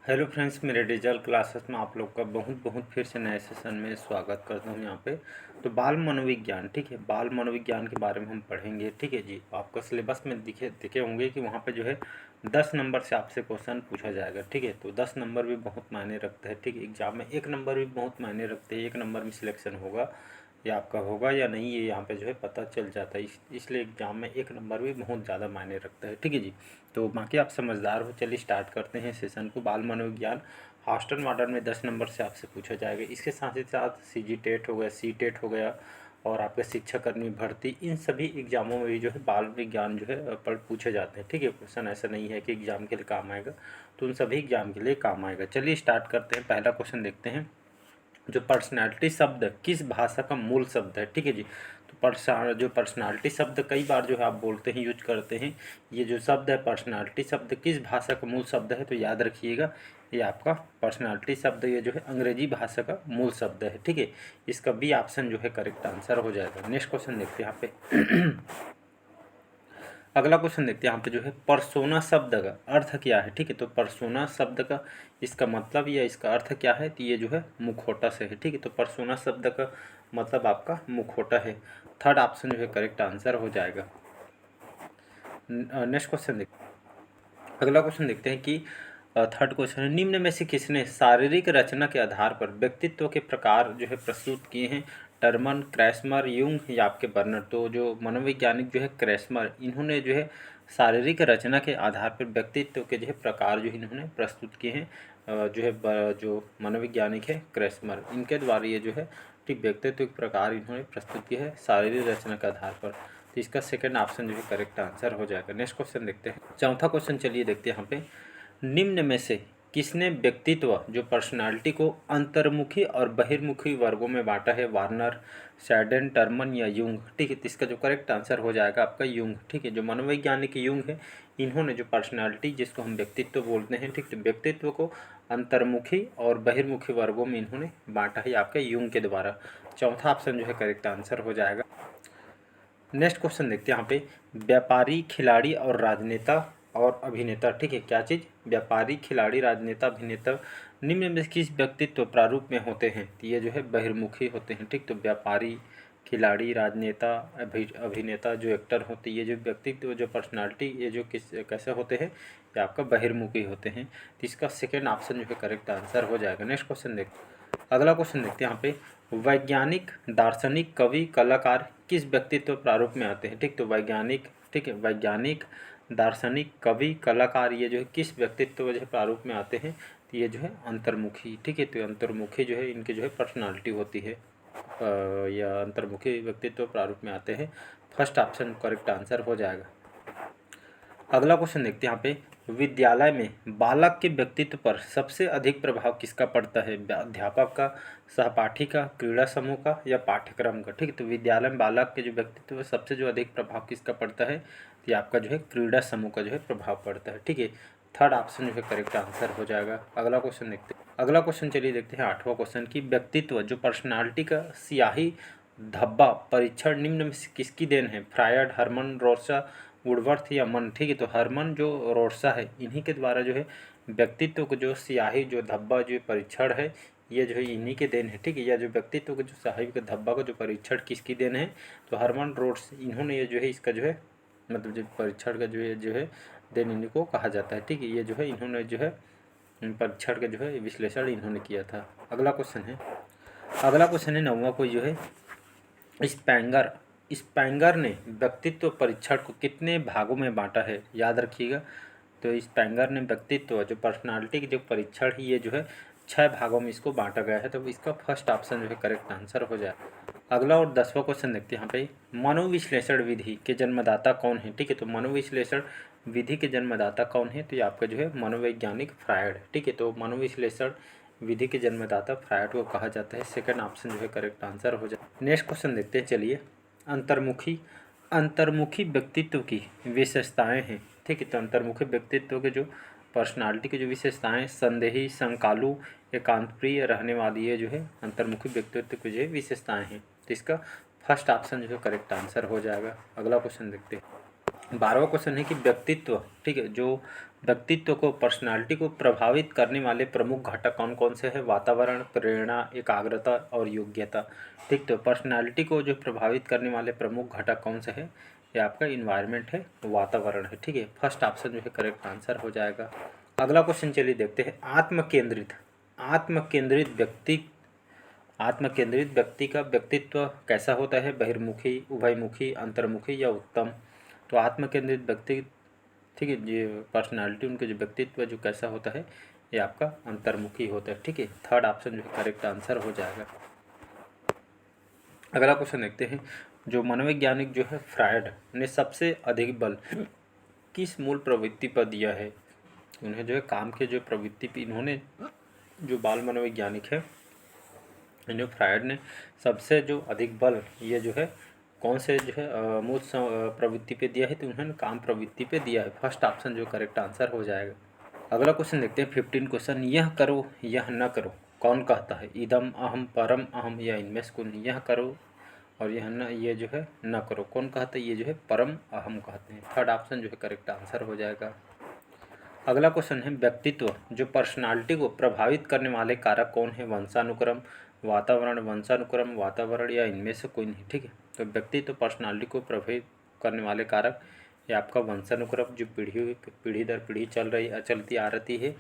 Hello friends, मेरे digital classes में आप लोग का बहुत बहुत फिर से नए सेशन में स्वागत करता हूँ यहाँ पे। तो बाल मनोविज्ञान, ठीक है, बाल मनोविज्ञान के बारे में हम पढ़ेंगे, ठीक है जी। आपका सिलेबस में दिखे होंगे कि वहाँ पे जो है 10 नंबर से आपसे क्वेश्चन पूछा जाएगा, ठीक है। तो 10 नंबर भी बहुत मायने रखते हैं, ठीक है। एग्जाम में 1 नंबर भी बहुत मायने रखते हैं, 1 नंबर में सिलेक्शन होगा या आपका होगा या नहीं, ये यहाँ पे जो है पता चल जाता है। इसलिए एग्जाम में 1 नंबर भी बहुत ज़्यादा मायने रखता है, ठीक है जी। तो बाकी आप समझदार हो, चलिए स्टार्ट करते हैं सेशन को। बाल मनोविज्ञान हॉस्टल मॉडल में 10 नंबर से आपसे पूछा जाएगा। इसके साथ ही साथ सीजी टेट हो गया, सी टेट हो गया और आपके शिक्षाकर्मी भर्ती, इन सभी एग्जामों में भी जो है बाल विज्ञान जो है पढ़ पूछे जाते हैं, ठीक है। क्वेश्चन ऐसा नहीं है कि एग्जाम के लिए काम आएगा, तो उन सभी एग्जाम के लिए काम आएगा। चलिए स्टार्ट करते हैं। पहला क्वेश्चन देखते हैं। जो पर्सनालिटी शब्द किस भाषा का मूल शब्द है, ठीक है जी। तो जो पर्सनालिटी शब्द कई बार जो है आप बोलते हैं, यूज करते हैं। ये जो शब्द है पर्सनालिटी शब्द किस भाषा का मूल शब्द है, तो याद रखिएगा ये आपका पर्सनालिटी शब्द ये जो है अंग्रेजी भाषा का मूल शब्द है, ठीक है। इसका बी ऑप्शन जो है करेक्ट आंसर हो जाएगा। नेक्स्ट क्वेश्चन देखते हैं यहाँ पे। अगला क्वेश्चन देखते हैं यहाँ पे जो है पर्सोना शब्द का अर्थ क्या है, ठीक है। तो पर्सोना शब्द का इसका मतलब या इसका अर्थ क्या है, तो ये जो है मुखौटा से है, ठीक है। तो पर्सोना शब्द का मतलब आपका मुखौटा है। थर्ड ऑप्शन जो है करेक्ट आंसर हो जाएगा। नेक्स्ट क्वेश्चन देखते हैं। अगला क्वेश्चन देखते हैं कि थर्ड क्वेश्चन है, निम्न में से किसने शारीरिक रचना के आधार पर व्यक्तित्व के प्रकार जो है प्रस्तुत किए हैं। टर्मन, क्रैस्मर, यूंग या आपके बर्नर। तो जो मनोवैज्ञानिक जो है क्रैस्मर, इन्होंने जो है शारीरिक रचना के आधार पर व्यक्तित्व के जो है प्रकार जो इन्होंने प्रस्तुत किए हैं। जो है जो मनोवैज्ञानिक है क्रैस्मर, इनके द्वारा ये जो है ठीक व्यक्तित्व के प्रकार इन्होंने प्रस्तुत किए हैं शारीरिक रचना के आधार पर। तो इसका सेकंड ऑप्शन जो है करेक्ट आंसर हो जाएगा। नेक्स्ट क्वेश्चन देखते हैं। चौथा क्वेश्चन चलिए देखते हैं यहाँ पे। निम्न में से किसने व्यक्तित्व जो पर्सनालिटी को अंतर्मुखी और बहिर्मुखी वर्गों में बांटा है। वार्नर, सैडन, टर्मन या यूंग, ठीक है। तो इसका जो करेक्ट आंसर हो जाएगा आपका यूंग, ठीक है। जो मनोवैज्ञानिक यूंग है, इन्होंने जो पर्सनालिटी जिसको हम व्यक्तित्व बोलते हैं, ठीक है, व्यक्तित्व को अंतर्मुखी और बहिर्मुखी वर्गों में इन्होंने बांटा है आपके यूंग के द्वारा। चौथा ऑप्शन जो है करेक्ट आंसर हो जाएगा। नेक्स्ट क्वेश्चन देखते हैं यहाँ पे। व्यापारी, खिलाड़ी और राजनेता और अभिनेता, ठीक है। क्या चीज़? व्यापारी, खिलाड़ी, राजनेता, अभिनेता निम्न में किस व्यक्तित्व प्रारूप में होते हैं, तो ये जो है बहिर्मुखी होते हैं, ठीक। तो व्यापारी, खिलाड़ी, राजनेता, अभिनेता जो एक्टर होते हैं, ये जो व्यक्तित्व जो पर्सनालिटी ये जो किस कैसे होते हैं, ये आपका बहिर्मुखी होते हैं। तो इसका सेकेंड ऑप्शन जो है करेक्ट आंसर हो जाएगा। नेक्स्ट क्वेश्चन देखते हैं। अगला क्वेश्चन देखते हैं यहाँ पे। वैज्ञानिक, दार्शनिक, कवि, कलाकार किस व्यक्तित्व प्रारूप में आते हैं, ठीक। तो वैज्ञानिक, ठीक है, वैज्ञानिक, दार्शनिक, कवि, कलाकार ये जो है किस व्यक्तित्व जो है प्रारूप में आते हैं, तो ये जो है अंतर्मुखी, ठीक है। तो अंतर्मुखी जो है इनकी जो है पर्सनालिटी होती है, या अंतर्मुखी व्यक्तित्व प्रारूप में आते हैं। फर्स्ट ऑप्शन करेक्ट आंसर हो जाएगा। अगला क्वेश्चन देखते हैं यहाँ पे। विद्यालय में बालक के व्यक्तित्व पर सबसे अधिक प्रभाव किसका पड़ता है। अध्यापक का, सहपाठी का, क्रीड़ा समूह का या पाठ्यक्रम का, ठीक है। तो विद्यालय में बालक के जो व्यक्तित्व पर सबसे जो अधिक प्रभाव किसका पड़ता है, तो ये आपका जो है क्रीड़ा समूह का जो है प्रभाव पड़ता है, ठीक है। थर्ड ऑप्शन जो है करेक्ट आंसर हो जाएगा। अगला क्वेश्चन देखते हैं। अगला क्वेश्चन चलिए देखते हैं आठवां क्वेश्चन की व्यक्तित्व जो पर्सनालिटी का सियाही धब्बा परीक्षण निम्न में से किसकी देन है। फ्रायड, हरमन, रोर्सा, वुडवर्थ या मन, ठीक है। तो हरमन जो रोर्सा है, इन्हीं के द्वारा जो है व्यक्तित्व को जो सियाही जो धब्बा जो परीक्षण है, ये जो है इन्हीं के देन है, ठीक है। यह जो व्यक्तित्व के जो सियाही के धब्बा का जो परीक्षण किसकी देन है, तो हरमन रोड्स, इन्होंने ये जो है इसका जो है मतलब जो परीक्षण का जो है देन इन्हीं को कहा जाता है, ठीक है। ये जो है इन्होंने जो है परीक्षण का जो है विश्लेषण इन्होंने किया था। अगला क्वेश्चन है। अगला क्वेश्चन है नौवां को जो है स्पैंगर, स्पैंगर ने व्यक्तित्व परीक्षण को कितने भागों में बांटा है, याद रखिएगा। तो स्पैंगर ने व्यक्तित्व जो पर्सनालिटी की जो परीक्षण है, ये जो है 6 भागों में इसको बांटा गया है। तो इसका फर्स्ट ऑप्शन जो है करेक्ट आंसर हो जाए। अगला और 10वां क्वेश्चन देखते हैं यहाँ पे। मनोविश्लेषण विधि के जन्मदाता कौन है, ठीक है। तो मनोविश्लेषण विधि के जन्मदाता कौन है, तो ये आपका जो है मनोवैज्ञानिक फ्रायड, ठीक है। तो मनोविश्लेषण विधि के जन्मदाता फ्रायड को कहा जाता है। सेकंड ऑप्शन जो है करेक्ट आंसर हो जाए। नेक्स्ट क्वेश्चन देखते हैं चलिए। अंतर्मुखी, अंतर्मुखी व्यक्तित्व की विशेषताएं हैं, ठीक है। तो अंतर्मुखी व्यक्तित्व के जो पर्सनालिटी की जो विशेषताएं, संदेही, संकालू, एकांतप्रिय, रहने वाली, ये जो है अंतर्मुखी व्यक्तित्व की जो विशेषताएं हैं। तो इसका फर्स्ट ऑप्शन जो है करेक्ट आंसर हो जाएगा। अगला क्वेश्चन देखते हैं। 12वां क्वेश्चन है कि व्यक्तित्व, ठीक है, जो व्यक्तित्व को, पर्सनालिटी को प्रभावित करने वाले प्रमुख घटक कौन कौन से हैं? वातावरण, प्रेरणा, एकाग्रता और योग्यता। ठीक, तो पर्सनालिटी को जो प्रभावित करने वाले प्रमुख घटक कौन से हैं? ये आपका इन्वायरमेंट है, वातावरण है। ठीक है, फर्स्ट ऑप्शन जो है करेक्ट आंसर हो जाएगा। अगला क्वेश्चन चलिए देखते हैं। आत्मकेंद्रित व्यक्ति का व्यक्तित्व कैसा होता है? बहिर्मुखी, उभयमुखी, अंतर्मुखी या उत्तम? तो आत्मकेंद्रित व्यक्ति, ठीक है, ये पर्सनालिटी उनके जो व्यक्तित्व जो कैसा होता है, ये आपका अंतर्मुखी होता है। ठीक है, थर्ड ऑप्शन जो है करेक्ट आंसर हो जाएगा। अगला क्वेश्चन देखते हैं। जो मनोवैज्ञानिक जो है फ्रायड ने सबसे अधिक बल किस मूल प्रवृत्ति पर दिया है? उन्हें जो है काम के जो प्रवृत्ति पर इन्होंने, जो बाल मनोवैज्ञानिक है, इन्हें फ्रायड ने सबसे जो अधिक बल ये जो है कौन से जो है मूल प्रवृत्ति पे दिया है? तो उन्होंने काम प्रवृत्ति पे दिया है। फर्स्ट ऑप्शन जो करेक्ट आंसर हो जाएगा। अगला क्वेश्चन देखते हैं 15 क्वेश्चन। यह करो यह न करो कौन कहता है? इदम, अहम, परम अहम या इनमें से कौन? यह करो और यह न, ये जो है न करो कौन कहता है? ये जो है परम अहम कहते हैं। थर्ड ऑप्शन जो है करेक्ट आंसर हो जाएगा। अगला क्वेश्चन है व्यक्तित्व जो पर्सनालिटी को प्रभावित करने वाले कारक कौन है? वंशानुक्रम, वातावरण या इनमें से कोई नहीं। ठीक है, तो व्यक्तित्व पर्सनालिटी को प्रभावित करने वाले कारक ये आपका वंशानुक्रम जो पीढ़ी दर पीढ़ी चलती आ रही है।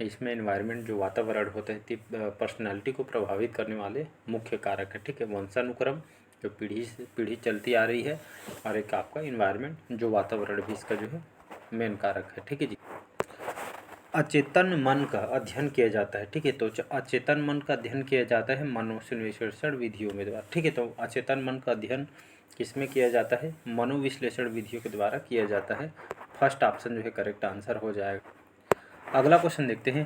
इसमें एनवायरनमेंट जो वातावरण होता है पर्सनालिटी को प्रभावित करने वाले मुख्य कारक है। ठीक है, वंशानुक्रम जो पीढ़ी से पीढ़ी चलती आ रही है, और एक आपका इन्वायरमेंट जो वातावरण भी इसका जो है मेन कारक है। ठीक है जी। अचेतन मन का अध्ययन किया जाता है। ठीक है, तो अचेतन मन का अध्ययन किया जाता है मनोविश्लेषण विधियों के द्वारा। ठीक है, तो अचेतन मन का अध्ययन किसमें किया जाता है? मनोविश्लेषण विधियों के द्वारा किया जाता है। फर्स्ट ऑप्शन जो है करेक्ट आंसर हो जाएगा। अगला क्वेश्चन देखते हैं।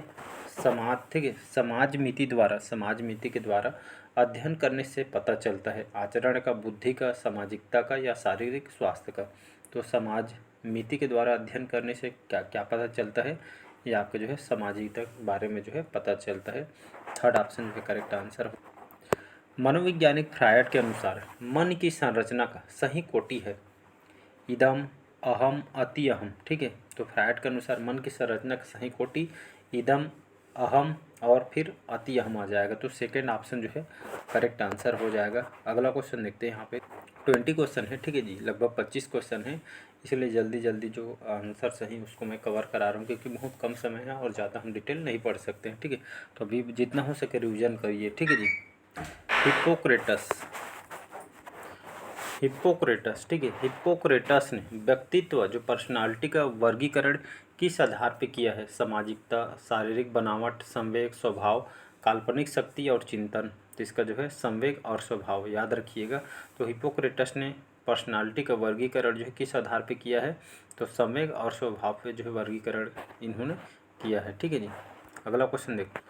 ठीक है, समाज मिति के द्वारा अध्ययन करने से पता चलता है आचरण का, बुद्धि का, सामाजिकता का या शारीरिक स्वास्थ्य का। तो समाज मिति के द्वारा अध्ययन करने से क्या क्या पता चलता है? ये आपके जो है सामाजिकता के बारे में जो है पता चलता है। थर्ड ऑप्शन जो है करेक्ट आंसर हो। मनोवैज्ञानिक फ्रायड के अनुसार मन की संरचना का सही कोटि है इदम, अहम, अति अहम। ठीक है, तो फ्रायड के अनुसार मन की संरचना का सही कोटि इदम, अहम और फिर अति अहम आ जाएगा। तो सेकेंड ऑप्शन जो है करेक्ट आंसर हो जाएगा। अगला क्वेश्चन देखते हैं। यहाँ पे 20 क्वेश्चन है। ठीक है जी, लगभग 25 क्वेश्चन है, इसलिए जल्दी जल्दी जो आंसर सही उसको मैं कवर करा रहा हूँ, क्योंकि बहुत कम समय है और ज़्यादा हम डिटेल नहीं पढ़ सकते हैं। ठीक है, तो अभी जितना हो सके रिविजन करिए। ठीक है जी। हिप्पोक्रेटस, ठीक है, हिप्पोक्रेटस ने व्यक्तित्व जो पर्सनालिटी का वर्गीकरण किस आधार पे किया है? सामाजिकता, शारीरिक बनावट, संवेग, स्वभाव, काल्पनिक शक्ति और चिंतन। तो इसका जो है संवेग और स्वभाव याद रखिएगा। तो हिप्पोक्रेटस ने पर्सनालिटी का वर्गीकरण जो है किस आधार पे किया है? तो संवेग और स्वभाव पे जो है वर्गीकरण इन्होंने किया है। ठीक है जी। अगला क्वेश्चन देखो।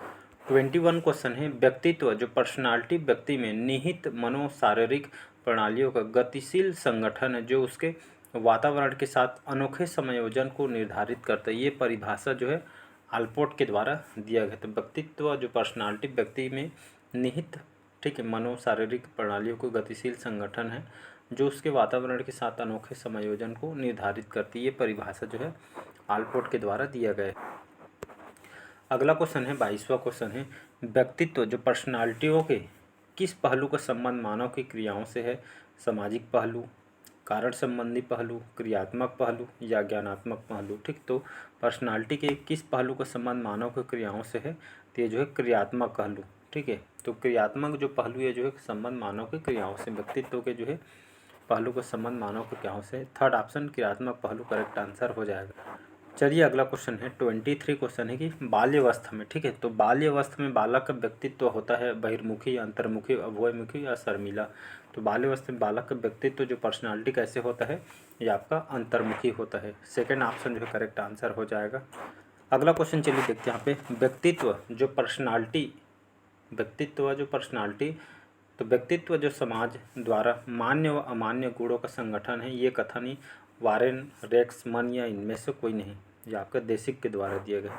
21 क्वेश्चन है। व्यक्तित्व जो पर्सनालिटी व्यक्ति में निहित मनोशारीरिक प्रणालियों का गतिशील संगठन है जो उसके वातावरण के साथ अनोखे संयोजन को निर्धारित करता है। ये परिभाषा जो है आल्पोर्ट के द्वारा दिया गया। तो व्यक्तित्व जो पर्सनालिटी व्यक्ति में निहित, ठीक है, मनोशारीरिक प्रणालियों को गतिशील संगठन है जो उसके वातावरण के साथ अनोखे संयोजन को निर्धारित करती है। ये परिभाषा जो है आल्पोर्ट के द्वारा दिया गया है। अगला क्वेश्चन है 22वां क्वेश्चन है। व्यक्तित्व जो पर्सनालिटियों के किस पहलू का संबंध मानव की क्रियाओं से है? सामाजिक पहलू, कारण संबंधी पहलू, क्रियात्मक पहलू या ज्ञानात्मक पहलू। ठीक, तो पर्सनालिटी के किस पहलू का संबंध मानव की क्रियाओं से है? तो ये जो है क्रियात्मक पहलू। ठीक है, तो क्रियात्मक जो पहलू है जो है संबंध मानव की क्रियाओं से, व्यक्तित्व के जो है पहलू का संबंध मानव की क्रियाओं से। थर्ड ऑप्शन क्रियात्मक पहलू करेक्ट आंसर हो जाएगा। चलिए अगला क्वेश्चन है 23 क्वेश्चन है कि बाल्यावस्था में, ठीक है, तो बाल्यावस्था में बालक का व्यक्तित्व होता है बहिर्मुखी, अंतर्मुखी, अभ्यमुखी या शर्मिला। तो बाल्यावस्था में बालक का व्यक्तित्व जो पर्सनालिटी कैसे होता है? ये आपका अंतर्मुखी होता है। सेकेंड ऑप्शन जो है करेक्ट आंसर हो जाएगा। अगला क्वेश्चन चलिए देखते हैं। यहाँ पे व्यक्तित्व जो पर्सनालिटी, तो व्यक्तित्व जो समाज द्वारा मान्य व अमान्य गुणों का संगठन है, ये कथन ही वारेन, रेक्स, मन या इनमें से कोई नहीं, ये आपका देसिक के द्वारा दिया गया।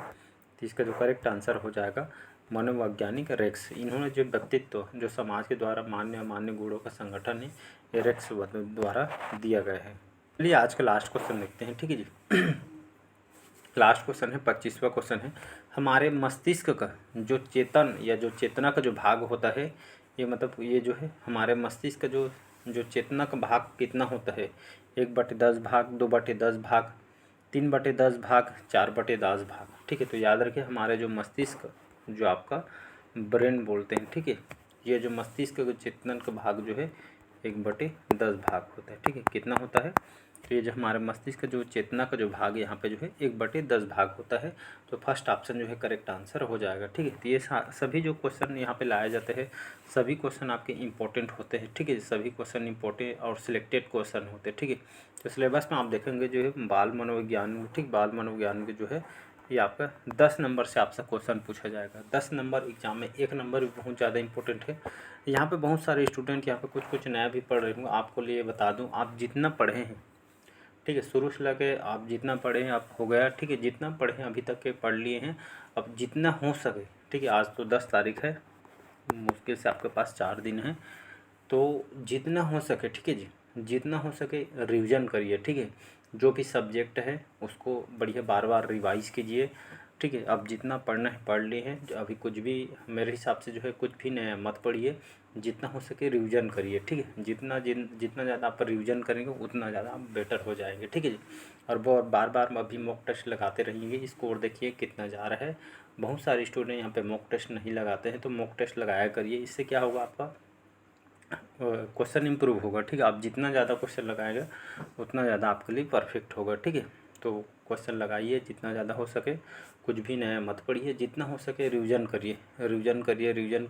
तो इसका जो करेक्ट आंसर हो जाएगा मनोवैज्ञानिक रेक्स। इन्होंने जो व्यक्तित्व जो समाज के द्वारा मान्य अमान्य गुणों का संगठन है, ये रेक्स द्वारा दिया गया है। चलिए आज का लास्ट क्वेश्चन देखते हैं। ठीक है जी। लास्ट क्वेश्चन है, 25वां क्वेश्चन है। हमारे मस्तिष्क का जो चेतन या जो चेतना का जो भाग होता है, ये मतलब ये जो है हमारे मस्तिष्क का जो जो चेतना का भाग कितना होता है? 1/10 भाग, 2/10 भाग, 3/10 भाग, 4/10 भाग। ठीक है, तो याद रखिए हमारे जो मस्तिष्क जो आपका ब्रेन बोलते हैं, ठीक है, ये जो मस्तिष्क का चेतन का भाग जो है 1/10 भाग होता है। ठीक है, कितना होता है? तो ये जो हमारे मस्तिष्क का जो चेतना का जो भाग यहाँ पे जो है 1/10 भाग होता है। तो फर्स्ट ऑप्शन जो है करेक्ट आंसर हो जाएगा। ठीक है, तो ये सभी जो क्वेश्चन यहाँ पे लाए जाते हैं, सभी क्वेश्चन आपके इंपॉर्टेंट होते हैं। ठीक है, सभी क्वेश्चन इंपॉर्टेंट और सिलेक्टेड क्वेश्चन होते हैं। ठीक है, तो सिलेबस में आप देखेंगे जो है बाल मनोविज्ञान, ठीक, बाल मनोविज्ञान के जो है ये आपका 10 नंबर से आपसे क्वेश्चन पूछा जाएगा। 10 नंबर एग्जाम में, 1 नंबर भी बहुत ज़्यादा इंपॉर्टेंट है। यहाँ पे बहुत सारे स्टूडेंट यहाँ पे कुछ कुछ नया भी पढ़ रहे होंगे। आपको लिए बता दूँ, आप जितना पढ़े हैं, ठीक है, शुरू से लगे आप जितना पढ़े हैं आप हो गया। ठीक है, जितना पढ़े हैं अभी तक के पढ़ लिए हैं, अब जितना हो सके। ठीक है, आज तो 10 तारीख है, मुश्किल से आपके पास 4 दिन है, तो जितना हो सके, ठीक है जी, जितना हो सके रिवीजन करिए। ठीक है, जो भी सब्जेक्ट है उसको बढ़िया बार बार रिवाइज कीजिए। ठीक है, अब जितना पढ़ना है पढ़ लिए हैं, अभी कुछ भी मेरे हिसाब से जो है कुछ भी नया मत पढ़िए, जितना हो सके रिवीजन करिए। ठीक है, जितना ज़्यादा आप रिवीजन करेंगे उतना ज़्यादा आप बेटर हो जाएंगे। ठीक है जी, और वो बार बार अभी मॉक टेस्ट लगाते रहिएगा। स्कोर देखिए कितना जा रहा है। बहुत सारे स्टूडेंट यहाँ पे मॉक टेस्ट नहीं लगाते हैं, तो मॉक टेस्ट लगाया करिए। इससे क्या होगा, आपका क्वेश्चन इंप्रूव होगा। ठीक है, आप जितना ज़्यादा क्वेश्चन लगाएंगे उतना ज़्यादा आपके लिए परफेक्ट होगा। ठीक है, तो क्वेश्चन लगाइए जितना ज़्यादा हो सके, कुछ भी नया मत पढ़िए, जितना हो सके रिवीजन करिए, रिवीजन करिए, रिवीजन।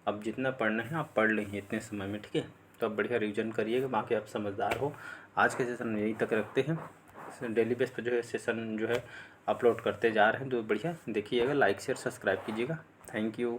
अब जितना पढ़ना है आप पढ़ लेंगे इतने समय में। ठीक है, तो अब बढ़िया रिवीजन करिएगा, बाकी आप समझदार हो। आज के सेशन में यहीं तक रखते हैं। डेली बेस पर जो है सेशन जो है अपलोड करते जा रहे हैं, तो बढ़िया देखिएगा, लाइक शेयर सब्सक्राइब कीजिएगा। Thank you.